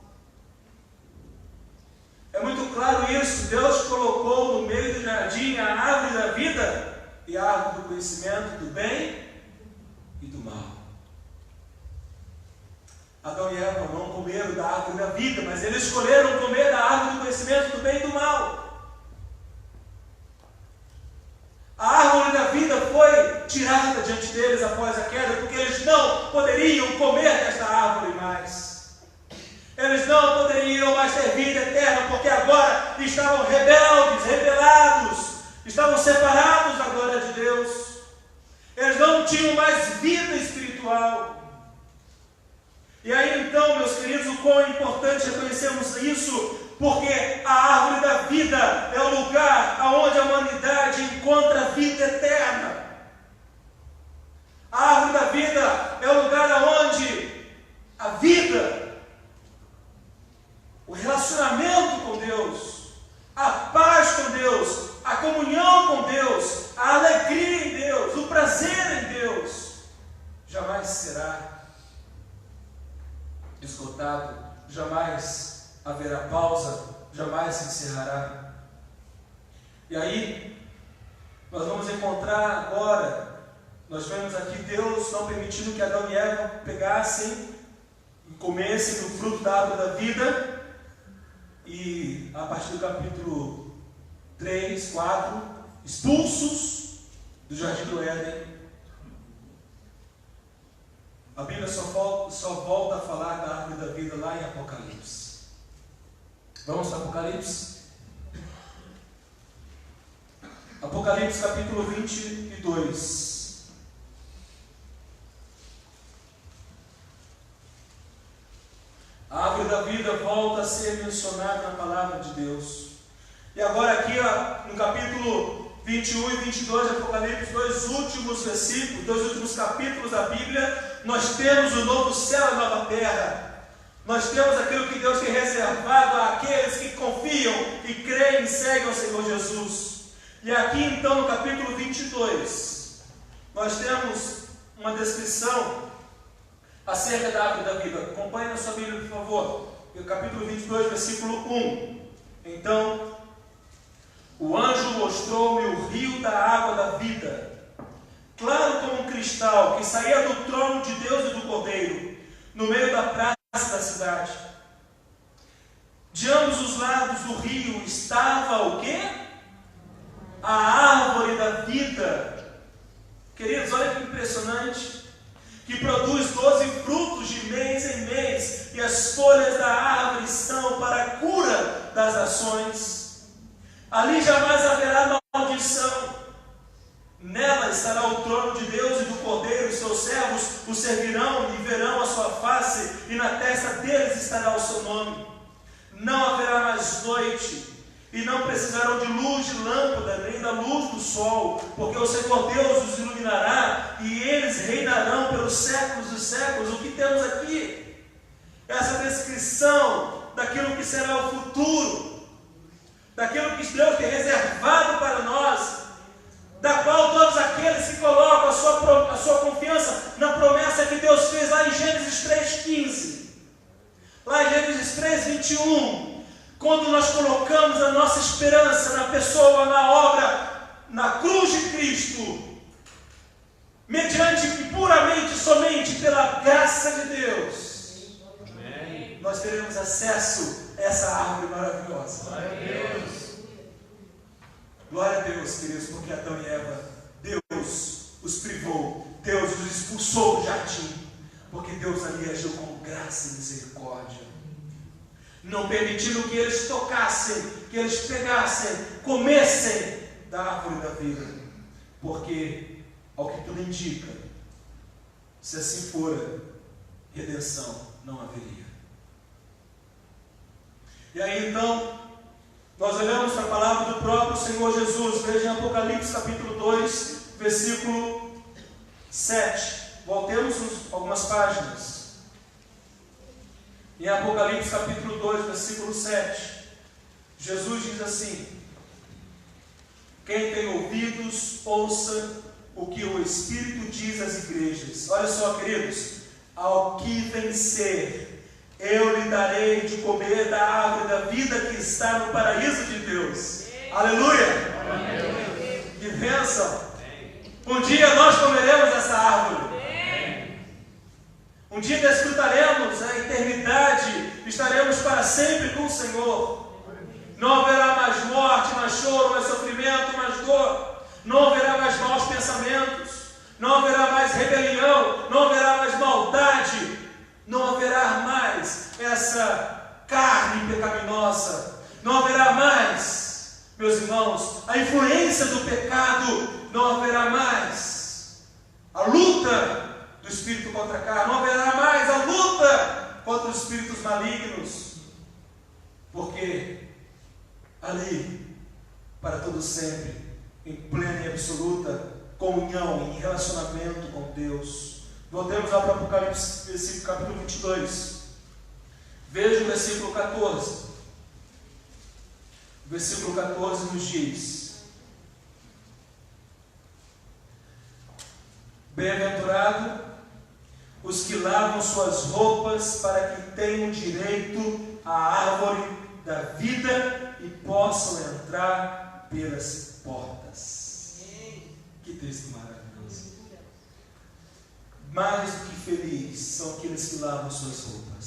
É muito claro isso. Deus colocou no meio do jardim a árvore da vida e a árvore do conhecimento do bem e do mal. Adão e Eva não comeram da árvore da vida, mas eles escolheram comer da árvore do conhecimento do bem e do mal. A árvore da vida foi tirada diante deles após a queda, porque eles não poderiam comer desta árvore mais. Eles não poderiam mais ter vida eterna, porque agora estavam rebeldes, rebelados, estavam separados da glória de Deus. Eles não tinham mais vida espiritual. E aí então, meus queridos, o quão é importante reconhecermos isso, porque a árvore da vida é o lugar onde a humanidade encontra a vida eterna. A árvore da vida é o lugar onde a vida, o relacionamento com Deus, a paz com Deus, a comunhão com Deus, a alegria em Deus, o prazer em Deus, jamais será esgotado, jamais haverá pausa, jamais se encerrará. E aí, nós vamos encontrar agora, nós vemos aqui Deus não permitindo que Adão e Eva pegassem e comessem do fruto da árvore da vida. E a partir do capítulo 3, 4, expulsos do jardim do Éden. A Bíblia só volta a falar da árvore da vida lá em Apocalipse. Vamos para Apocalipse? Apocalipse capítulo 22. A árvore da vida volta a ser mencionada na palavra de Deus. E agora aqui no capítulo 21 e 22 de Apocalipse, dois últimos versículos, dois últimos capítulos da Bíblia, nós temos o novo céu e a nova terra. Nós temos aquilo que Deus tem reservado àqueles que confiam e creem e seguem ao Senhor Jesus. E aqui então no capítulo 22, nós temos uma descrição acerca da árvore da vida. Acompanhe na sua Bíblia, por favor. No capítulo 22, versículo 1. Então, o anjo mostrou-me o rio da água da vida, claro como um cristal, que saía do trono de Deus e do Cordeiro, no meio da praça da cidade. De ambos os lados do rio estava o quê? A árvore da vida. Queridos, olha que impressionante. Que produz 12 frutos de mês em mês, e as folhas da árvore são para a cura das nações. Ali jamais haverá maldição. Nela estará o trono de Deus e do Cordeiro, os seus servos o servirão e verão a sua face, e na testa deles estará o seu nome. Não haverá mais noite, e não precisarão de luz de lâmpada, nem da luz do sol, porque o Senhor Deus os iluminará, e eles reinarão pelos séculos dos séculos. O que temos aqui? Essa descrição daquilo que será o futuro, daquilo que Deus tem reservado para nós, da qual todos aqueles que colocam a sua confiança na promessa que Deus fez lá em Gênesis 3,15, lá em Gênesis 3,21, quando nós colocamos a nossa esperança na pessoa, na obra, na cruz de Cristo, mediante e puramente, somente pela graça de Deus, amém, nós teremos acesso a essa árvore maravilhosa. Glória a Deus. Glória a Deus, queridos, porque Adão e Eva, Deus os privou, Deus os expulsou do jardim, porque Deus ali agiu com graça e misericórdia, não permitindo que eles tocassem, que eles pegassem, comessem da árvore da vida, porque, ao que tudo indica, se assim for, redenção não haveria. E aí então, nós olhamos para a palavra do próprio Senhor Jesus. Veja em Apocalipse capítulo 2, versículo 7. Voltemos algumas páginas. Em Apocalipse capítulo 2, versículo 7, Jesus diz assim: quem tem ouvidos, ouça o que o Espírito diz às igrejas. Olha só, queridos, ao que vencer, eu lhe darei de comer da árvore da vida que está no paraíso de Deus. Aleluia! Que bênção! Um dia nós comeremos essa árvore. Um dia desfrutaremos a eternidade, estaremos para sempre com o Senhor. Não haverá mais morte, mais choro, mais sofrimento, mais dor. Não haverá mais maus pensamentos. Não haverá mais rebelião. Não haverá mais maldade. Não haverá mais essa carne pecaminosa. Não haverá mais, meus irmãos, a influência do pecado. Não haverá mais a luta do espírito contra a carne. Não haverá mais a luta contra os espíritos malignos. Porque ali, para todo sempre, em plena e absoluta comunhão, em relacionamento com Deus. Voltemos lá para o Apocalipse, versículo capítulo 22. Veja o versículo 14. O versículo 14 nos diz: bem-aventurado os que lavam suas roupas, para que tenham direito à árvore da vida e possam entrar pelas portas. Que texto maravilhoso! Mais do que felizes são aqueles que lavam suas roupas.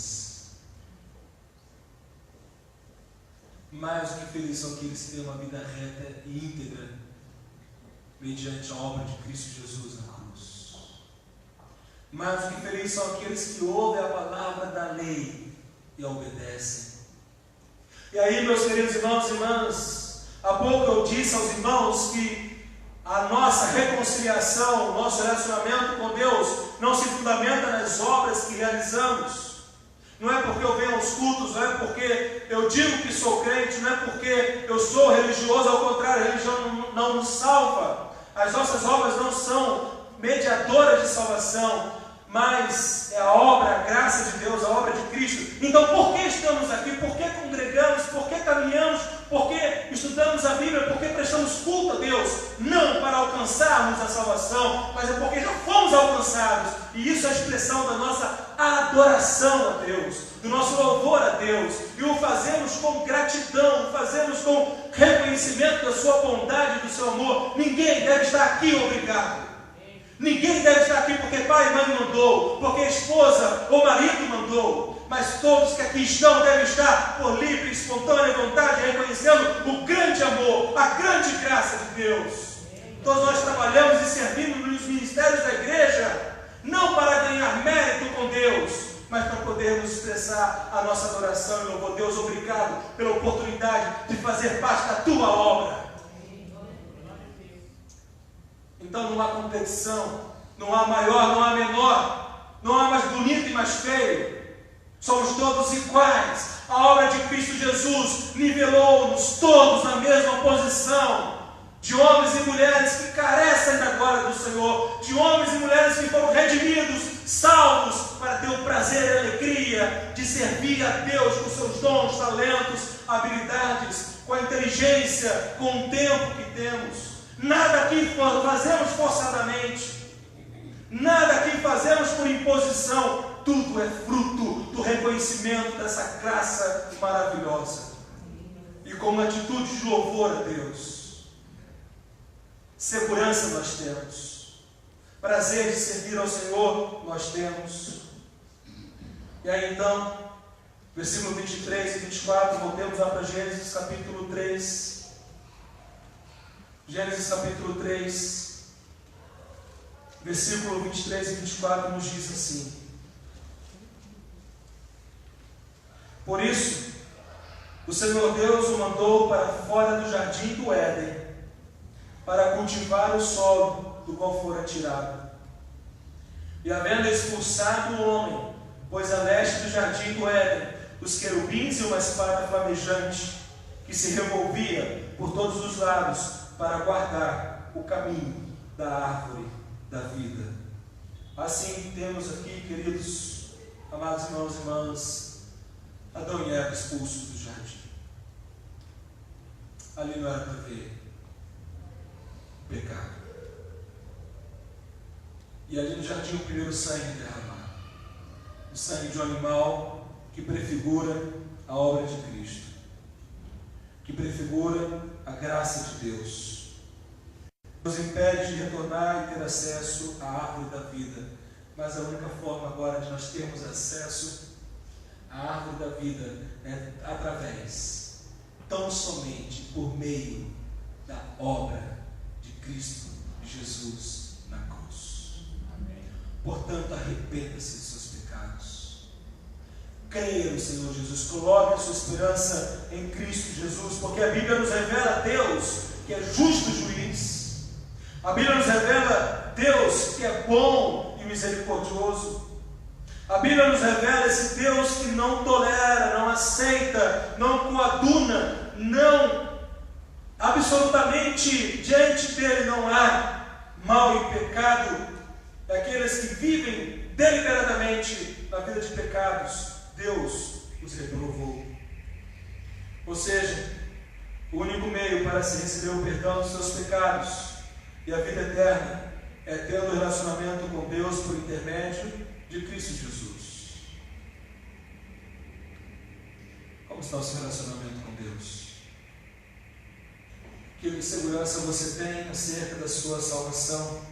Mais do que felizes são aqueles que têm uma vida reta e íntegra, mediante a obra de Cristo Jesus na cruz. Mais do que felizes são aqueles que ouvem a palavra da lei e a obedecem. E aí, meus queridos irmãos e irmãs, há pouco eu disse aos irmãos que a nossa reconciliação, o nosso relacionamento com Deus não se fundamenta nas obras que realizamos. Não é porque eu venho aos cultos, não é porque eu digo que sou crente, não é porque eu sou religioso, ao contrário, a religião não nos salva. As nossas obras não são mediadoras de salvação, mas é a obra, a graça de Deus, a obra de Cristo. Então, por que estamos aqui? Por que congregamos? Por que caminhamos? Por que estudamos a Bíblia? Por que prestamos culto a Deus? Não para alcançarmos a salvação, mas é porque já fomos alcançados. E isso é a expressão da nossa adoração a Deus, do nosso louvor a Deus. E o fazemos com gratidão, o fazemos com reconhecimento da sua bondade e do seu amor. Ninguém deve estar aqui obrigado. Ninguém deve estar aqui porque pai e mãe mandou, porque a esposa ou marido mandou, mas todos que aqui estão devem estar por livre e espontânea vontade, reconhecendo o grande amor, a grande graça de Deus. Todos nós trabalhamos e servimos nos ministérios da igreja, não para ganhar mérito com Deus, mas para podermos expressar a nossa adoração e louvor. Deus, obrigado pela oportunidade de fazer parte da tua obra. Então não há competição, não há maior, não há menor, não há mais bonito e mais feio. Somos todos iguais. A obra de Cristo Jesus nivelou-nos todos na mesma posição. De homens e mulheres que carecem da glória do Senhor, de homens e mulheres que foram redimidos, salvos, para ter o prazer e a alegria de servir a Deus com seus dons, talentos, habilidades, com a inteligência, com o tempo que temos. Nada aqui fazemos forçadamente, nada aqui fazemos por imposição, tudo é fruto do reconhecimento dessa graça maravilhosa. E com uma atitude de louvor a Deus, segurança nós temos, prazer de servir ao Senhor nós temos. E aí então, versículo 23 e 24, voltemos lá para Gênesis capítulo 3. Gênesis capítulo 3, versículo 23 e 24 nos diz assim: Por isso, o Senhor Deus o mandou para fora do jardim do Éden, para cultivar o solo do qual fora tirado. E havendo expulsado o homem, pôs a leste do jardim do Éden os querubins e uma espada flamejante, que se revolvia por todos os lados, para guardar o caminho da árvore da vida. Assim temos aqui, queridos, amados irmãos e irmãs, Adão e Eva expulsos do jardim. Ali não era para ver pecado. E ali no jardim o primeiro sangue derramado, o sangue de um animal que prefigura a obra de Cristo, que prefigura a graça de Deus. Nos impede de retornar e ter acesso à árvore da vida, mas a única forma agora de nós termos acesso à árvore da vida é através, tão somente por meio da obra de Cristo Jesus na cruz. Amém. Portanto, arrependa-se de seus pecados, creia no Senhor Jesus, coloque a sua esperança em Cristo Jesus, porque a Bíblia nos revela Deus que é justo juiz. A Bíblia nos revela Deus que é bom e misericordioso. A Bíblia nos revela esse Deus que não tolera, não aceita, não coaduna, não, absolutamente diante dele não há mal e pecado. Aqueles que vivem deliberadamente na vida de pecados, Deus os reprovou. Ou seja, o único meio para se receber o perdão dos seus pecados e a vida eterna é tendo um relacionamento com Deus por intermédio de Cristo Jesus. Como está o seu relacionamento com Deus? Que segurança você tem acerca da sua salvação?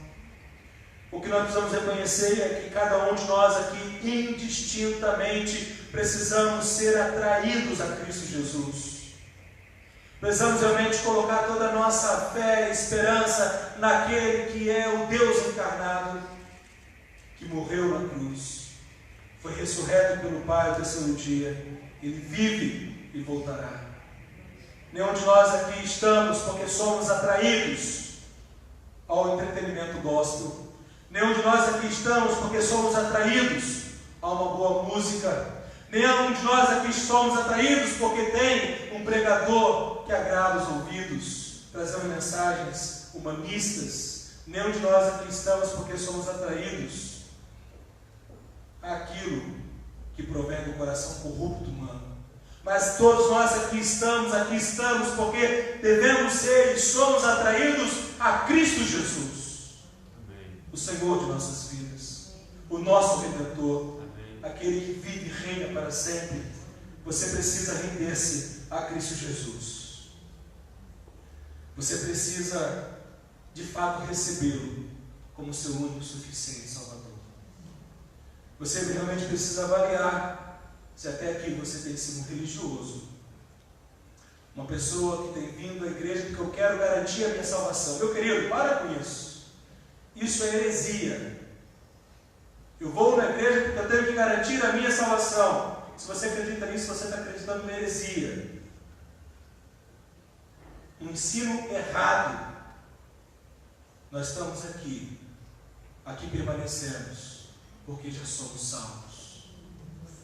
O que nós precisamos reconhecer é que cada um de nós aqui, indistintamente, precisamos ser atraídos a Cristo Jesus. Precisamos realmente colocar toda a nossa fé e esperança naquele que é o Deus encarnado, que morreu na cruz, foi ressurreto pelo Pai ao terceiro dia, Ele vive e voltará. Nenhum de nós aqui estamos porque somos atraídos ao entretenimento gospel. Nenhum de nós aqui estamos porque somos atraídos a uma boa música. Nenhum de nós aqui somos atraídos porque tem um pregador que agrada os ouvidos, trazendo mensagens humanistas. Nenhum de nós aqui estamos porque somos atraídos àquilo que provém do coração corrupto humano. Mas todos nós aqui estamos porque devemos ser e somos atraídos a Cristo Jesus. Amém. O Senhor de nossas vidas, o nosso Redentor, amém, aquele que vive e reina para sempre. Você precisa render-se a Cristo Jesus. Você precisa, de fato, recebê-lo como seu único e suficiente Salvador. Você realmente precisa avaliar se até aqui você tem sido um religioso, uma pessoa que tem vindo à igreja porque eu quero garantir a minha salvação. Meu querido, para com isso. Isso é heresia. Eu vou na igreja porque eu tenho que garantir a minha salvação. Se você acredita nisso, você está acreditando na heresia. Um ensino errado. Nós estamos aqui permanecemos, porque já somos salvos,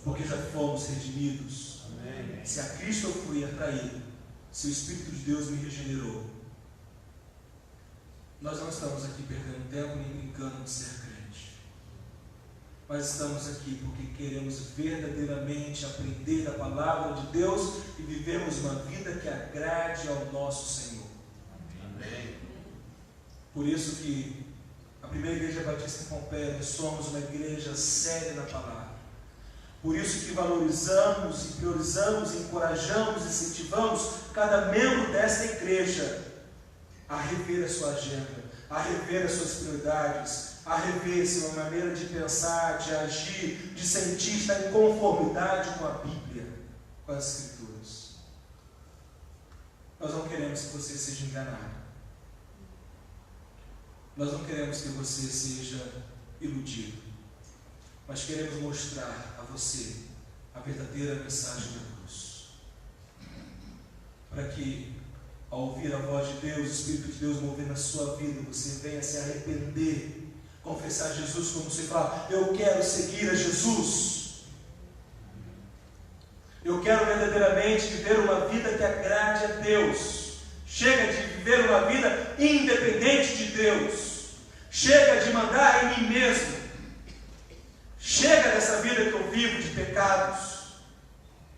porque já fomos redimidos. Amém. Se a Cristo eu fui atraído, se o Espírito de Deus me regenerou, nós não estamos aqui perdendo tempo nem brincando de ser crente, mas estamos aqui porque queremos verdadeiramente aprender da palavra de Deus e vivermos uma vida que agrade ao nosso Senhor. Amém. Por isso que a primeira igreja batista em Pompeia, nós somos uma igreja séria na palavra. Por isso que valorizamos e priorizamos, encorajamos, incentivamos cada membro desta igreja a rever a sua agenda, a rever as suas prioridades, a rever sua maneira de pensar, de agir, de sentir, estar em conformidade com a Bíblia, com as Escrituras. Nós não queremos que você seja enganado. Nós não queremos que você seja iludido, mas queremos mostrar a você a verdadeira mensagem da cruz, para que, ao ouvir a voz de Deus, o Espírito de Deus mover na sua vida, você venha se arrepender, confessar Jesus, como você fala: eu quero seguir a Jesus, eu quero verdadeiramente viver uma vida que agrade a Deus. Chega de viver uma vida independente de Deus. Chega de mandar em mim mesmo. Chega dessa vida que eu vivo de pecados.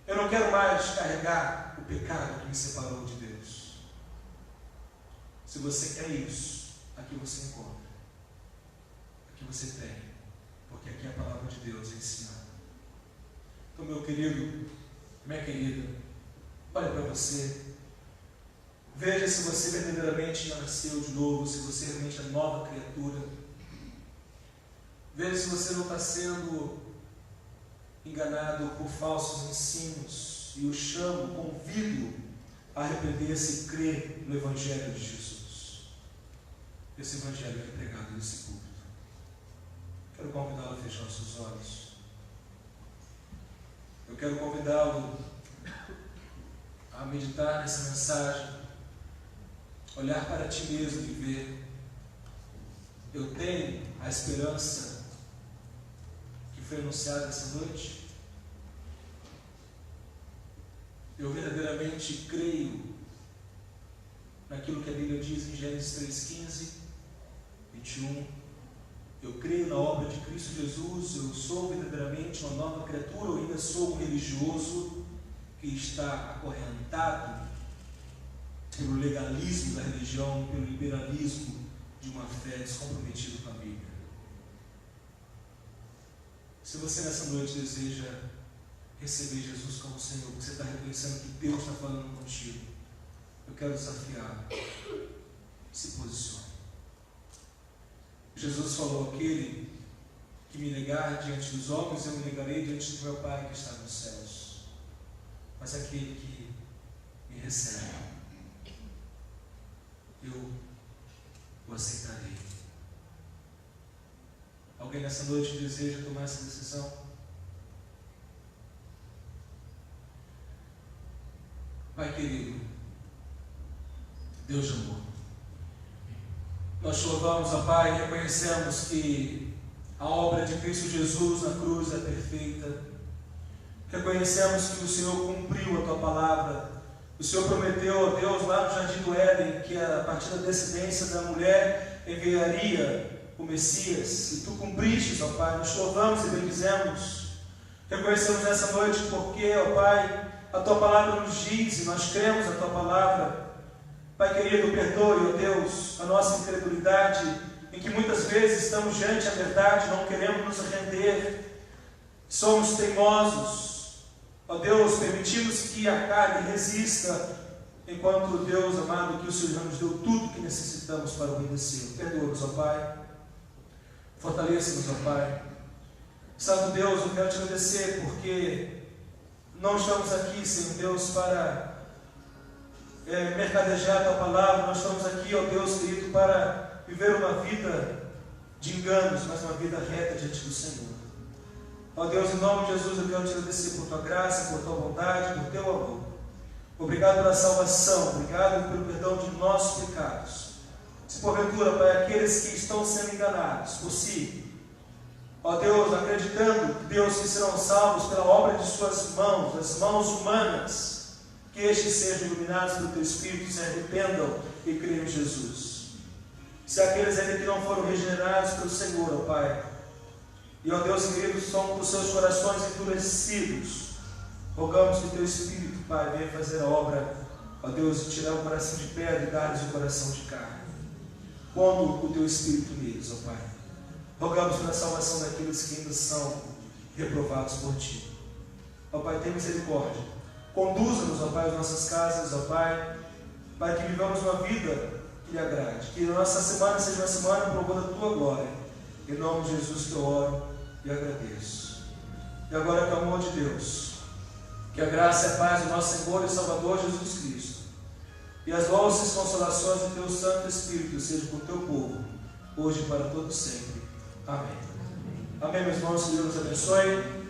Eu não quero mais carregar o pecado que me separou de Deus. Se você quer isso, aqui você encontra. Aqui você tem. Porque aqui a palavra de Deus é ensinada. Então, meu querido, minha querida, olha para você. Veja se você verdadeiramente já nasceu de novo, se você realmente é nova criatura. Veja se você não está sendo enganado por falsos ensinos. E eu chamo, convido a arrepender-se e crer no Evangelho de Jesus. Esse Evangelho que é pregado nesse púlpito. Quero convidá-lo a fechar os seus olhos. Eu quero convidá-lo a meditar nessa mensagem. Olhar para ti mesmo e ver: eu tenho a esperança que foi anunciada essa noite? Eu verdadeiramente creio naquilo que a Bíblia diz em Gênesis 3:15, 21. Eu creio na obra de Cristo Jesus. Eu sou verdadeiramente uma nova criatura, ou ainda sou um religioso que está acorrentado pelo legalismo da religião, pelo liberalismo de uma fé descomprometida com a Bíblia? Se você nessa noite deseja receber Jesus como Senhor, porque você está reconhecendo que Deus está falando contigo, eu quero desafiar: se posicione. Jesus falou: aquele que me negar diante dos homens, eu me negarei diante do meu Pai que está nos céus. Mas aquele que me recebe, eu o aceitarei. Alguém nessa noite deseja tomar essa decisão? Pai querido, Deus de amor, nós te louvamos, ó Pai, e reconhecemos que a obra de Cristo Jesus na cruz é perfeita. Reconhecemos que o Senhor cumpriu a Tua palavra. O Senhor prometeu, ó Deus, lá no Jardim do Éden, que a partir da descendência da mulher enviaria o Messias. E Tu cumpriste, ó Pai. Nós te louvamos e bendizemos. Reconhecemos nessa noite porque, ó Pai, a Tua palavra nos diz e nós cremos na Tua palavra. Pai querido, perdoe, ó Deus, a nossa incredulidade, em que muitas vezes estamos diante da verdade, não queremos nos render, somos teimosos, ó Deus, permitimos que a carne resista, enquanto Deus amado, que o Senhor já nos deu tudo que necessitamos para obedecer. Perdoa-nos, ó Pai, fortaleça-nos, ó Pai. Santo Deus, eu quero te agradecer, porque não estamos aqui, Senhor Deus, para mercadejar a Tua palavra, nós estamos aqui, ó Deus querido, para viver uma vida de enganos, mas uma vida reta diante do Senhor. Ó Deus, em nome de Jesus, eu quero te agradecer por Tua graça, por Tua bondade, por Teu amor. Obrigado pela salvação, obrigado pelo perdão de nossos pecados. Se porventura, Pai, aqueles que estão sendo enganados por si, ó Deus, acreditando que Deus, que serão salvos pela obra de Suas mãos, as mãos humanas, que estes sejam iluminados pelo Teu Espírito, se arrependam e creiam em Jesus. Se aqueles ainda que não foram regenerados pelo Senhor, ó Pai, e ó Deus querido, são com seus corações endurecidos, rogamos que Teu Espírito, Pai, venha fazer a obra, ó Deus, de tirar o coração de pedra e dar-lhes o coração de carne, pondo o Teu Espírito neles, ó Pai. Rogamos pela salvação daqueles que ainda são reprovados por Ti. Ó Pai, tem misericórdia. Conduza-nos, ó Pai, às nossas casas, ó Pai, para que vivamos uma vida que lhe agrade. Que a nossa semana seja uma semana provando a Tua glória. Em nome de Jesus que eu oro e agradeço. E agora, com o amor de Deus, que a graça e a paz do nosso Senhor e Salvador Jesus Cristo e as doces consolações do Teu Santo Espírito sejam com o Teu povo, hoje e para todo sempre. Amém. Amém, meus irmãos, que Deus nos abençoe.